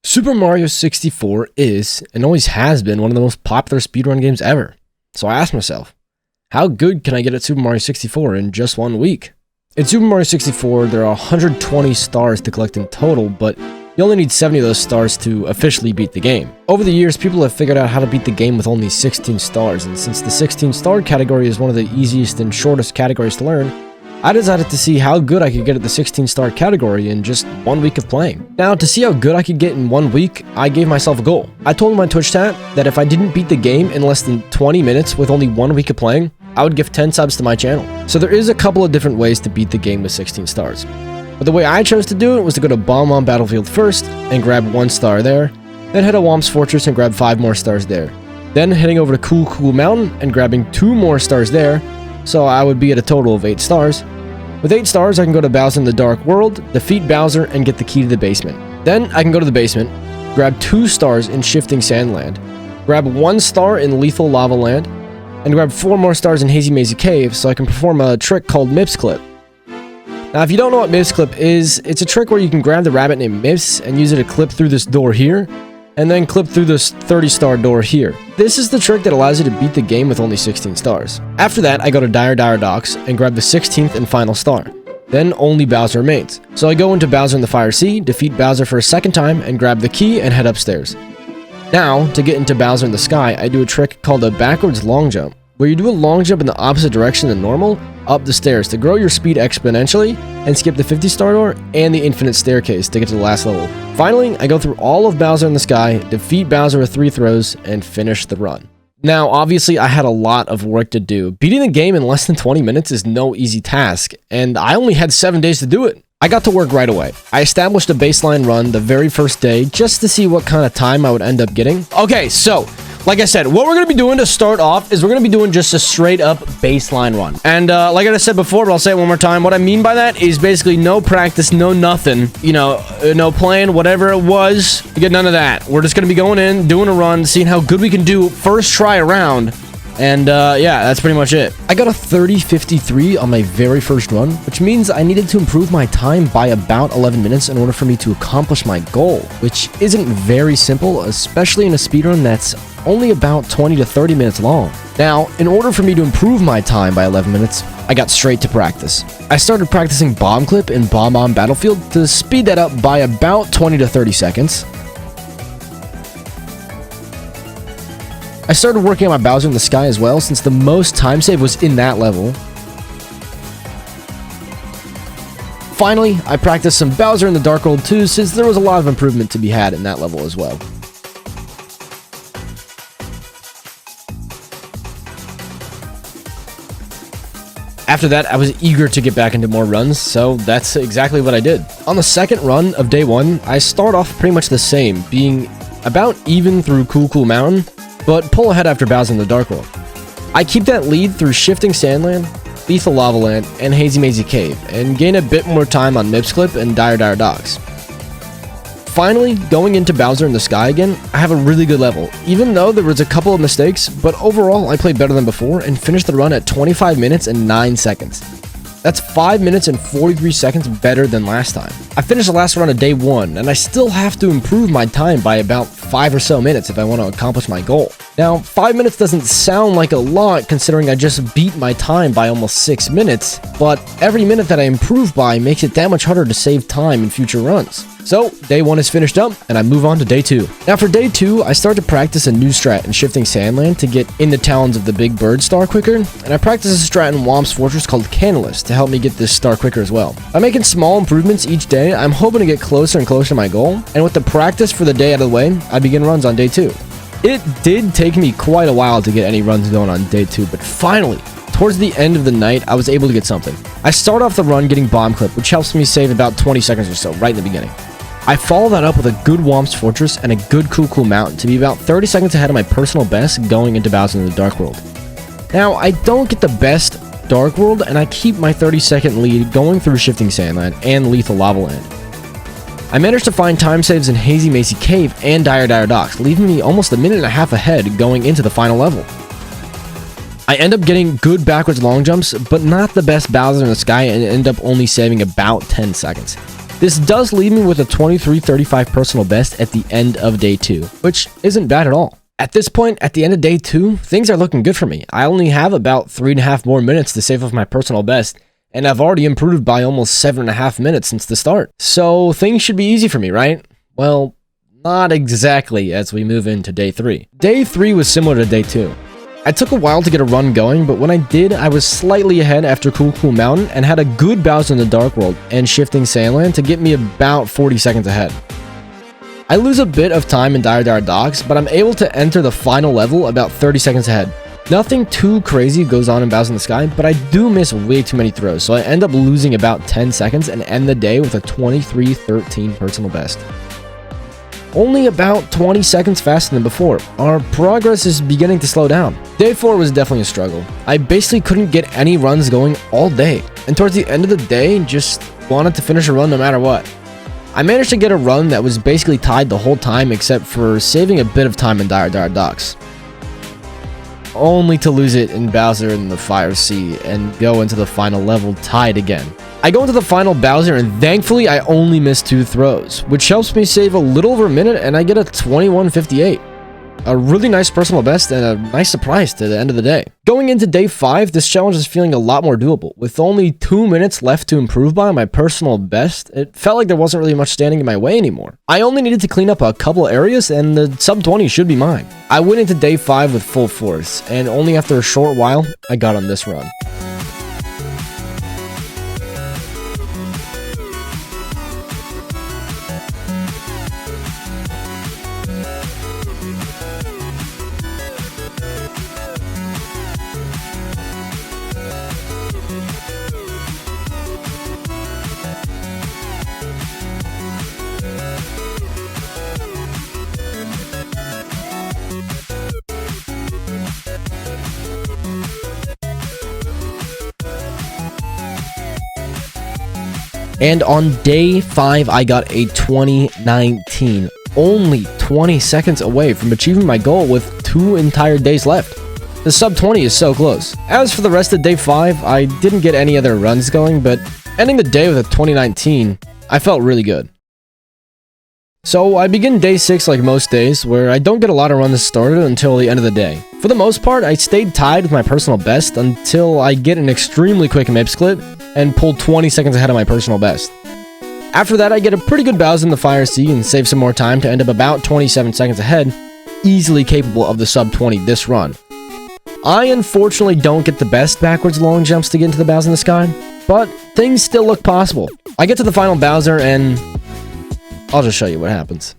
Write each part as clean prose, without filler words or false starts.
Super Mario 64 is, and always has been, one of the most popular speedrun games ever. So I asked myself, how good can I get at Super Mario 64 in just 1 week? In Super Mario 64, there are 120 stars to collect in total, but you only need 70 of those stars to officially beat the game. Over the years, people have figured out how to beat the game with only 16 stars, and since the 16-star category is one of the easiest and shortest categories to learn, I decided to see how good I could get at the 16-star category in just 1 week of playing. Now, to see how good I could get in 1 week, I gave myself a goal. I told my Twitch chat that if I didn't beat the game in less than 20 minutes with only 1 week of playing, I would give 10 subs to my channel. So there is a couple of different ways to beat the game with 16 stars. But the way I chose to do it was to go to Bomb Battlefield first and grab 1 star there, then head to Womp's Fortress and grab 5 more stars there. Then heading over to Cool Mountain and grabbing 2 more stars there, so I would be at a total of 8 stars. With 8 stars, I can go to Bowser in the Dark World, defeat Bowser, and get the key to the basement. Then I can go to the basement, grab 2 stars in Shifting Sandland, grab 1 star in Lethal Lava Land, and grab 4 more stars in Hazy Mazy Cave so I can perform a trick called Mips Clip. Now, if you don't know what Mips Clip is, it's a trick where you can grab the rabbit named Mips and use it to clip through this door here, and then clip through this 30-star door here. This is the trick that allows you to beat the game with only 16 stars. After that, I go to Dire Docks and grab the 16th and final star. Then only Bowser remains. So I go into Bowser in the Fire Sea, defeat Bowser for a second time, and grab the key and head upstairs. Now, to get into Bowser in the Sky, I do a trick called a backwards long jump, where you do a long jump in the opposite direction than normal, up the stairs to grow your speed exponentially, and skip the 50-star door and the infinite staircase to get to the last level. Finally, I go through all of Bowser in the Sky, defeat Bowser with 3 throws, and finish the run. Now, obviously, I had a lot of work to do. Beating the game in less than 20 minutes is no easy task, and I only had 7 days to do it. I got to work right away. I established a baseline run the very first day just to see what kind of time I would end up getting. Okay, so like I said, what we're going to be doing to start off is we're going to be doing just a straight up baseline run. And like I said before, but I'll say it one more time. What I mean by that is basically no practice, no nothing, you know, no plan, whatever it was. You get none of that. We're just going to be going in, doing a run, seeing how good we can do first try around. And yeah, that's pretty much it. I got a 30:53 on my very first run, which means I needed to improve my time by about 11 minutes in order for me to accomplish my goal, which isn't very simple, especially in a speedrun that's only about 20 to 30 minutes long. Now, in order for me to improve my time by 11 minutes, I got straight to practice. I started practicing Bomb Clip in Bomb Battlefield to speed that up by about 20 to 30 seconds. I started working on my Bowser in the Sky as well, since the most time save was in that level. Finally, I practiced some Bowser in the Dark World too, since there was a lot of improvement to be had in that level as well. After that, I was eager to get back into more runs, so that's exactly what I did. On the second run of day 1, I start off pretty much the same, being about even through Cool Mountain, but pull ahead after Bowser in the Dark World. I keep that lead through Shifting Sandland, Lethal Lava Land, and Hazy Mazy Cave, and gain a bit more time on Mips Clip and Dire Docks. Finally, going into Bowser in the Sky again, I have a really good level, even though there was a couple of mistakes, but overall I played better than before and finished the run at 25 minutes and 9 seconds. That's 5 minutes and 43 seconds better than last time. I finished the last run of day 1, and I still have to improve my time by about 5 or so minutes if I want to accomplish my goal. Now, 5 minutes doesn't sound like a lot considering I just beat my time by almost 6 minutes, but every minute that I improve by makes it that much harder to save time in future runs. So, day 1 is finished up, and I move on to day 2. Now for day 2, I start to practice a new strat in Shifting Sandland to get in the talons of the Big Bird star quicker, and I practice a strat in Womp's Fortress called Canalist to help me get this star quicker as well. By making small improvements each day, I'm hoping to get closer and closer to my goal, and with the practice for the day out of the way, I begin runs on day 2. It did take me quite a while to get any runs going on day 2, but finally, towards the end of the night, I was able to get something. I start off the run getting Bomb Clip, which helps me save about 20 seconds or so right in the beginning. I follow that up with a good Womp's Fortress and a good Cool Mountain to be about 30 seconds ahead of my personal best going into Bowser in the Dark World. Now, I don't get the best Dark World, and I keep my 30-second lead going through Shifting Sandland and Lethal Lava Land. I managed to find time saves in Hazy Mazy Cave and Dire Docks, leaving me almost a minute and a half ahead going into the final level. I end up getting good backwards long jumps, but not the best Bowser in the Sky, and end up only saving about 10 seconds. This does leave me with a 23:35 personal best at the end of day 2, which isn't bad at all. At this point, at the end of day 2, things are looking good for me. I only have about 3.5 more minutes to save off my personal best, and I've already improved by almost 7.5 minutes since the start. So things should be easy for me, right? Well, not exactly as we move into day 3. Day 3 was similar to day 2. I took a while to get a run going, but when I did, I was slightly ahead after Cool Cool Mountain and had a good Bowser in the Dark World and Shifting Sandland to get me about 40 seconds ahead. I lose a bit of time in Dire Dire Docks, but I'm able to enter the final level about 30 seconds ahead. Nothing too crazy goes on in Bowser in the Sky, but I do miss way too many throws, so I end up losing about 10 seconds and end the day with a 23:13 personal best. Only about 20 seconds faster than before. Our progress is beginning to slow down. Day 4 was definitely a struggle. I basically couldn't get any runs going all day, and towards the end of the day, just wanted to finish a run no matter what. I managed to get a run that was basically tied the whole time except for saving a bit of time in Dire Dire Docks. Only to lose it in Bowser in the Fire Sea and go into the final level tied again. I go into the final Bowser and thankfully I only miss 2 throws, which helps me save a little over a minute and I get a 21:58. A really nice personal best and a nice surprise to the end of the day. Going into day 5, this challenge is feeling a lot more doable. With only 2 minutes left to improve by my personal best, it felt like there wasn't really much standing in my way anymore. I only needed to clean up a couple areas and the sub 20 should be mine. I went into day 5 with full force, and only after a short while, I got on this run. And on day 5, I got a 2019, only 20 seconds away from achieving my goal with 2 entire days left. The sub 20 is so close. As for the rest of day 5, I didn't get any other runs going, but ending the day with a 2019, I felt really good. So I begin day 6 like most days, where I don't get a lot of runs started until the end of the day. For the most part, I stayed tied with my personal best until I get an extremely quick MIPS clip and pull 20 seconds ahead of my personal best. After that, I get a pretty good Bowser in the Fire Sea and save some more time to end up about 27 seconds ahead, easily capable of the sub 20 this run. I unfortunately don't get the best backwards long jumps to get into the Bowser in the Sky, but things still look possible. I get to the final Bowser and I'll just show you what happens.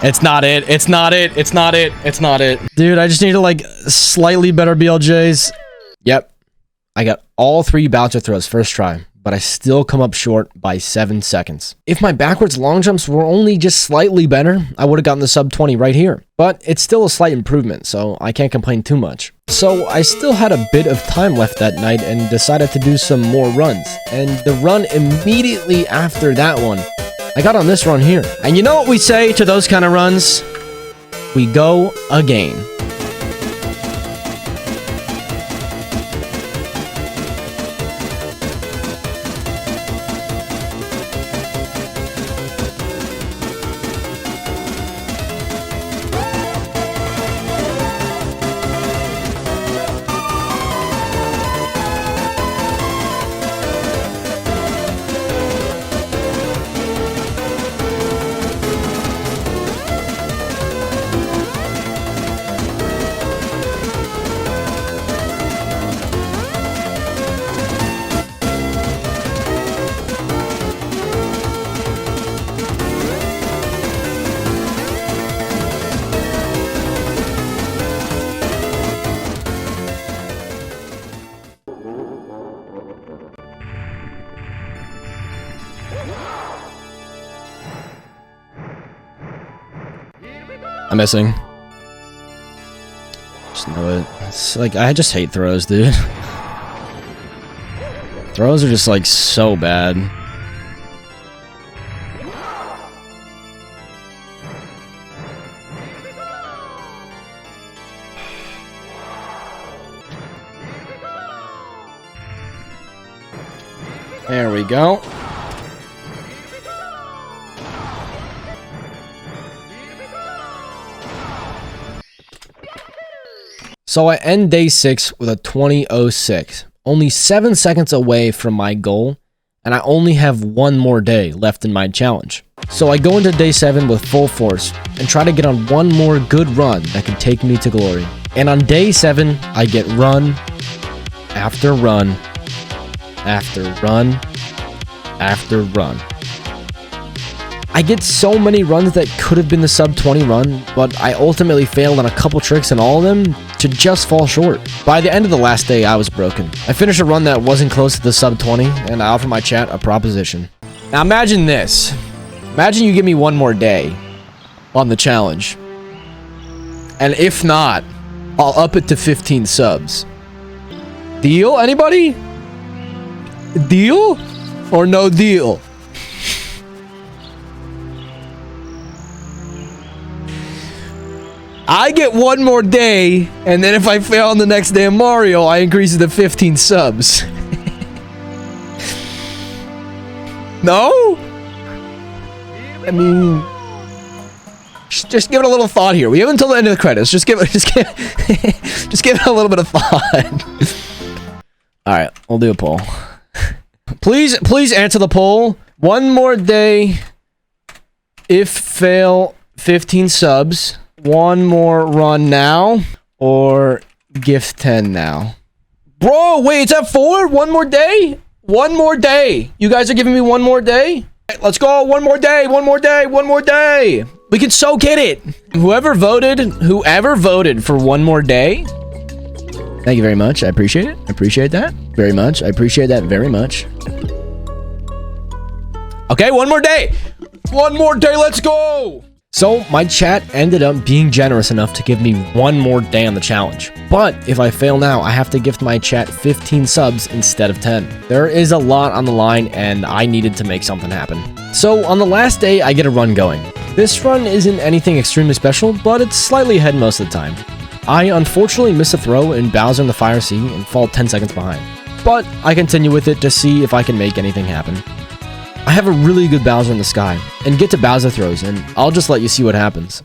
It's not it. It's not it. It's not it. It's not it. Dude, I just need to like slightly better BLJs. Yep. I got all 3 Bowser throws first try, but I still come up short by 7 seconds. If my backwards long jumps were only just slightly better, I would have gotten the sub 20 right here. But it's still a slight improvement, so I can't complain too much. So I still had a bit of time left that night and decided to do some more runs. And the run immediately after that one, I got on this run here. And you know what we say to those kind of runs? We go again. I'm missing. Just know it. It's like, I just hate throws, dude. Throws are just like so bad. There we go. So I end day 6 with a 20:06, only 7 seconds away from my goal, and I only have one more day left in my challenge. So I go into day 7 with full force and try to get on one more good run that can take me to glory. And on day 7, I get run after run after run after run. I get so many runs that could have been the sub 20 run, but I ultimately failed on a couple tricks and all of them to just fall short. By the end of the last day, I was broken. I finished a run that wasn't close to the sub 20, and I offer my chat a proposition. Now imagine this. Imagine you give me one more day on the challenge. And if not, I'll up it to 15 subs. Deal? Anybody? Deal? Or no deal? I get one more day, and then if I fail on the next day of Mario, I increase it to 15 subs. No? I mean, just give it a little thought here. We have until the end of the credits. Just give it a little bit of thought. All right, we'll do a poll. Please answer the poll. One more day. If fail, 15 subs. One more run now, or gift 10 now. Bro, wait, it's at 4? One more day? One more day. You guys are giving me one more day? Let's go. One more day. One more day. One more day. We can so get it. Whoever voted for one more day. Thank you very much. I appreciate it. I appreciate that very much. I appreciate that very much. Okay, one more day. One more day. Let's go. So my chat ended up being generous enough to give me one more day on the challenge. But if I fail now, I have to gift my chat 15 subs instead of 10. There is a lot on the line and I needed to make something happen. So on the last day, I get a run going. This run isn't anything extremely special, but it's slightly ahead most of the time. I unfortunately miss a throw in Bowser in the Fire Sea and fall 10 seconds behind. But I continue with it to see if I can make anything happen. I have a really good Bowser in the sky, and get to Bowser throws, and I'll just let you see what happens.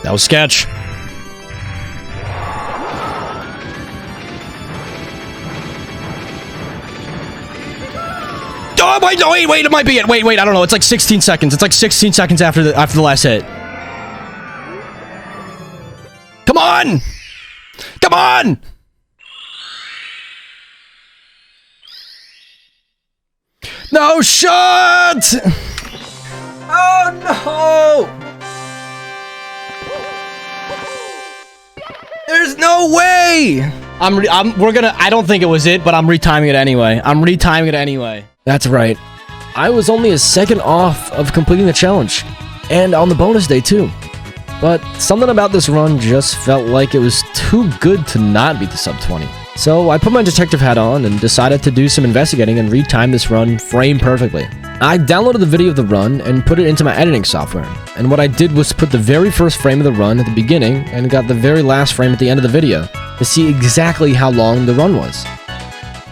That was sketch. Oh, wait, it might be it. Wait, I don't know. It's like 16 seconds. It's like 16 seconds after the last hit. Come on! Come on! No shot! Oh no! There's no way! I don't think it was it, but I'm retiming it anyway. That's right. I was only a second off of completing the challenge. And on the bonus day, too. But something about this run just felt like it was too good to not beat the sub 20. So I put my detective hat on and decided to do some investigating and retime this run frame perfectly. I downloaded the video of the run and put it into my editing software, and what I did was put the very first frame of the run at the beginning and got the very last frame at the end of the video to see exactly how long the run was.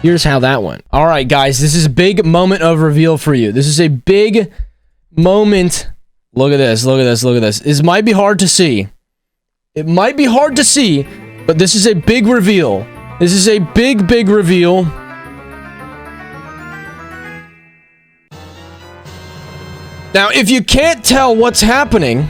Here's how that went. Alright guys, this is a big moment of reveal for you. This is a big moment. Look at this, look at this, look at this. This might be hard to see. It might be hard to see, but this is a big reveal. This is a big, big reveal. Now, if you can't tell what's happening,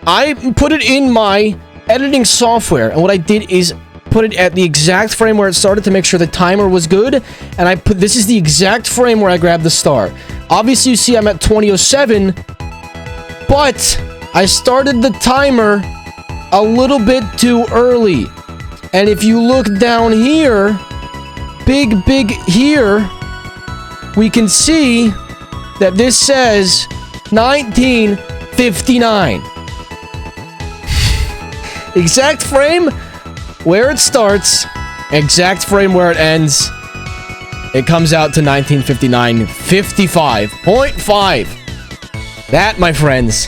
I put it in my editing software, and what I did is put it at the exact frame where it started to make sure the timer was good. And this is the exact frame where I grabbed the star. Obviously, you see I'm at 20:07, but I started the timer a little bit too early. And if you look down here, big here, we can see that this says 1959. Exact frame where it starts, exact frame where it ends. It comes out to 1959, 55.5. That, my friends,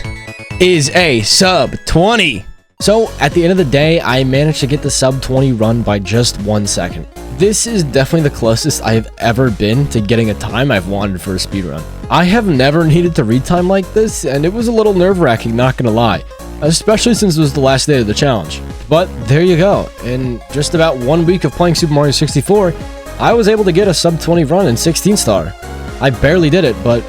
is a sub 20. So, at the end of the day, I managed to get the sub 20 run by just 1 second. This is definitely the closest I have ever been to getting a time I've wanted for a speedrun. I have never needed to read time like this, and it was a little nerve-wracking, not gonna lie. Especially since it was the last day of the challenge. But there you go. In just about 1 week of playing Super Mario 64, I was able to get a sub 20 run in 16 star. I barely did it, but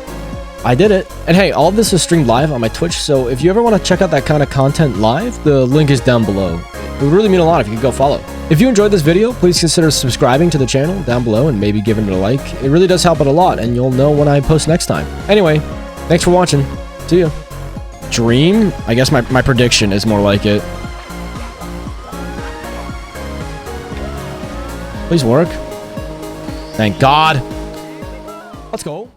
I did it. And hey, all of this is streamed live on my Twitch, so if you ever want to check out that kind of content live, the link is down below. It would really mean a lot if you could go follow. If you enjoyed this video, please consider subscribing to the channel down below and maybe giving it a like. It really does help it a lot, and you'll know when I post next time. Anyway, thanks for watching. See ya. Dream? I guess my prediction is more like it. Please work. Thank God. Let's go.